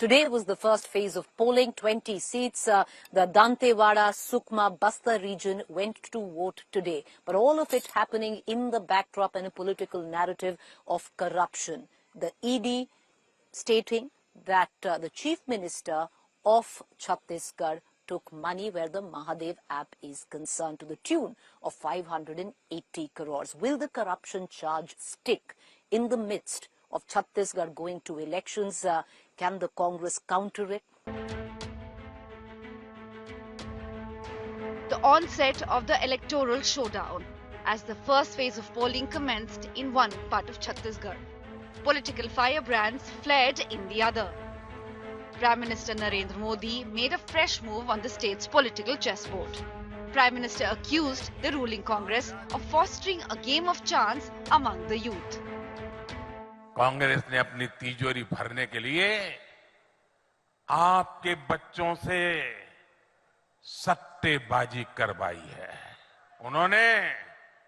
Today was the first phase of polling. 20 seats. The Dantewada, Sukma, Bastar region went to vote today. But all of it happening in the backdrop and a political narrative of corruption. The ED stating that the Chief Minister of Chhattisgarh took money where the Mahadev app is concerned to the tune of 580 crores. Will the corruption charge stick in the midst of Chhattisgarh going to elections? Can the Congress counter it? The onset of the electoral showdown as the first phase of polling commenced in one part of Chhattisgarh. Political firebrands flared in the other. Prime Minister Narendra Modi made a fresh move on the state's political chessboard. Prime Minister accused the ruling Congress of fostering a game of chance among the youth. Congress ने अपनी तिजोरी भरने के लिए आपके बच्चों से सट्टेबाजी करवाई है। उन्होंने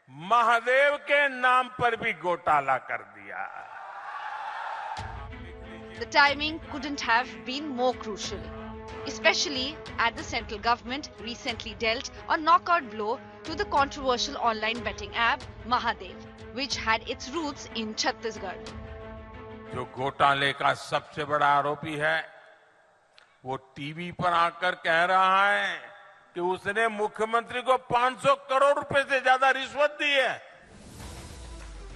महादेव के नाम पर भी घोटाला कर दिया। The timing couldn't have been more crucial, especially as the central government recently dealt a knockout blow to the controversial online betting app Mahadev, which had its roots in Chhattisgarh. जो घोटाले का सबसे बड़ा आरोपी है, वो टीवी पर आकर कह रहा है कि उसने मुख्यमंत्री को 500 करोड़ रुपए से ज्यादा रिश्वत दी है।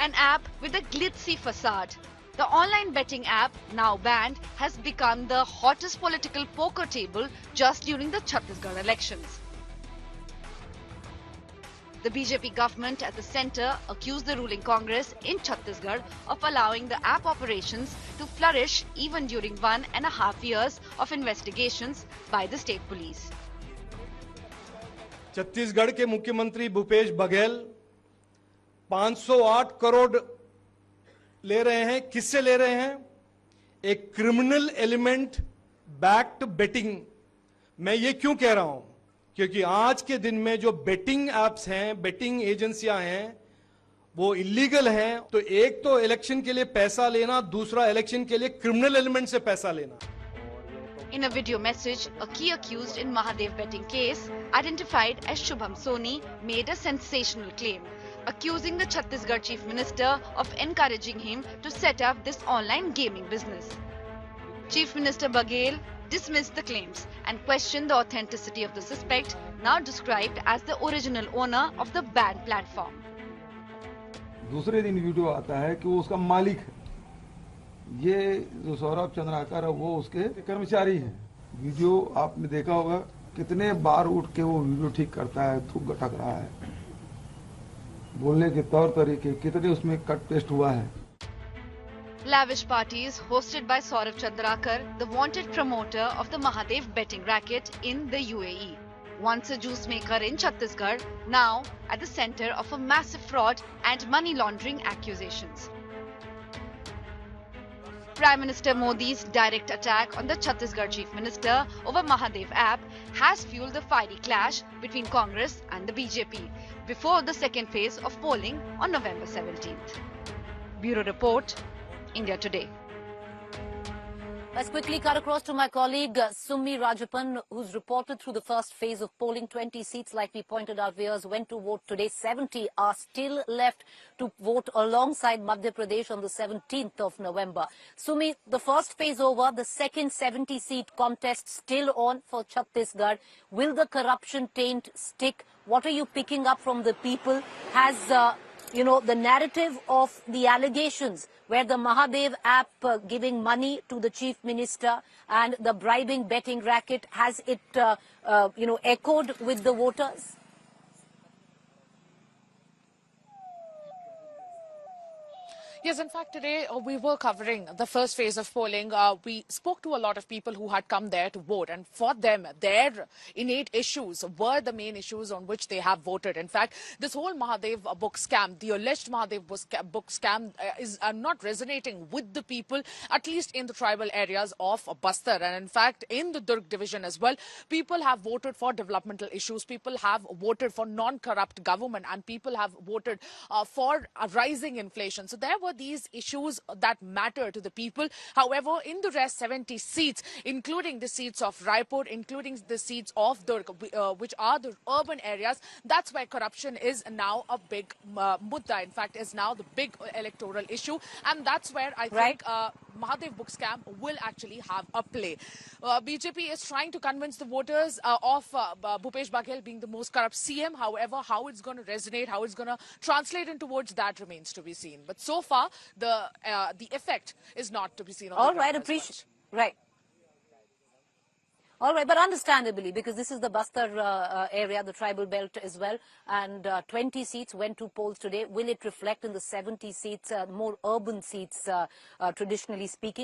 An app with a glitzy facade. The online betting app, now banned, has become the hottest political poker table just during the Chhattisgarh elections. The BJP government at the centre accused the ruling Congress in Chhattisgarh of allowing the app operations to flourish even during 1.5 years of investigations by the state police. Chhattisgarh के मुख्यमंत्री भूपेश बघेल 508 करोड़ ले रहे हैं। किससे ले रहे हैं? एक क्रिमिनल एलिमेंट बैक्ड बेटिंग। मैं ये क्यों कह रहा हूं? क्योंकि आज के दिन में जो बेटिंग एप्स हैं, बेटिंग एजेंसियां हैं, वो इलीगल हैं। तो एक तो इलेक्शन के लिए पैसा लेना, दूसरा इलेक्शन के लिए क्रिमिनल एलिमेंट से पैसा लेना। In a video message, a key accused in Mahadev betting case, identified as Shubham Soni, made a sensational claim, accusing the Chhattisgarh Chief Minister of encouraging him to set up this online gaming business. Chief Minister Baghel dismissed the claims and questioned the authenticity of the suspect, now described as the original owner of the banned platform. दूसरे दिन video आता है कि वो उसका मालिक है। ये जो सौरभ चंद्राकर है वो उसके कर्मचारी हैं। वीडियो आपने देखा होगा कितने बार उठ के वो वीडियो ठीक करता है, थूक गटक रहा है, बोलने के तौर तरीके कितने उसमें कट पेस्ट हुआ है। Lavish parties hosted by Saurav Chandrakar, the wanted promoter of the Mahadev betting racket in the UAE. Once a juice maker in Chhattisgarh, now at the center of a massive fraud and money laundering accusations. Prime Minister Modi's direct attack on the Chhattisgarh Chief Minister over Mahadev app has fueled the fiery clash between Congress and the BJP before the second phase of polling on November 17th. Bureau Report, India Today. Let's quickly cut across to my colleague Summi Rajapan, who's reported through the first phase of polling. 20 seats, like we pointed out, viewers went to vote today. 70 are still left to vote alongside Madhya Pradesh on the 17th of November. Summi, the first phase over, the second 70-seat contest still on for Chhattisgarh. Will the corruption taint stick? What are you picking up from the people? Has the narrative of the allegations where the Mahadev app giving money to the Chief Minister and the bribing betting racket, has it, echoed with the voters? Yes, in fact, today we were covering the first phase of polling. We spoke to a lot of people who had come there to vote, and for them, their innate issues were the main issues on which they have voted. In fact, this whole Mahadev book scam, the alleged Mahadev book scam, is not resonating with the people, at least in the tribal areas of Bastar. And in fact, in the Durg division as well, people have voted for developmental issues, people have voted for non-corrupt government, and people have voted for a rising inflation. So there were these issues that matter to the people. However, in the rest 70 seats, including the seats of Raipur, including the seats of Durg, which are the urban areas, that's where corruption is now a big mudda. In fact, is now the big electoral issue, and that's where I think Mahadev book scam will actually have a play. BJP is trying to convince the voters of Bhupesh Baghel being the most corrupt CM. However, how it's going to resonate, how it's going to translate into words, that remains to be seen. But so far, the effect is not to be seen on the ground. Appreciate. Right. All right, but understandably, because this is the Bastar area, the tribal belt as well, and 20 seats went to polls today. Will it reflect in the 70 seats, more urban seats, traditionally speaking?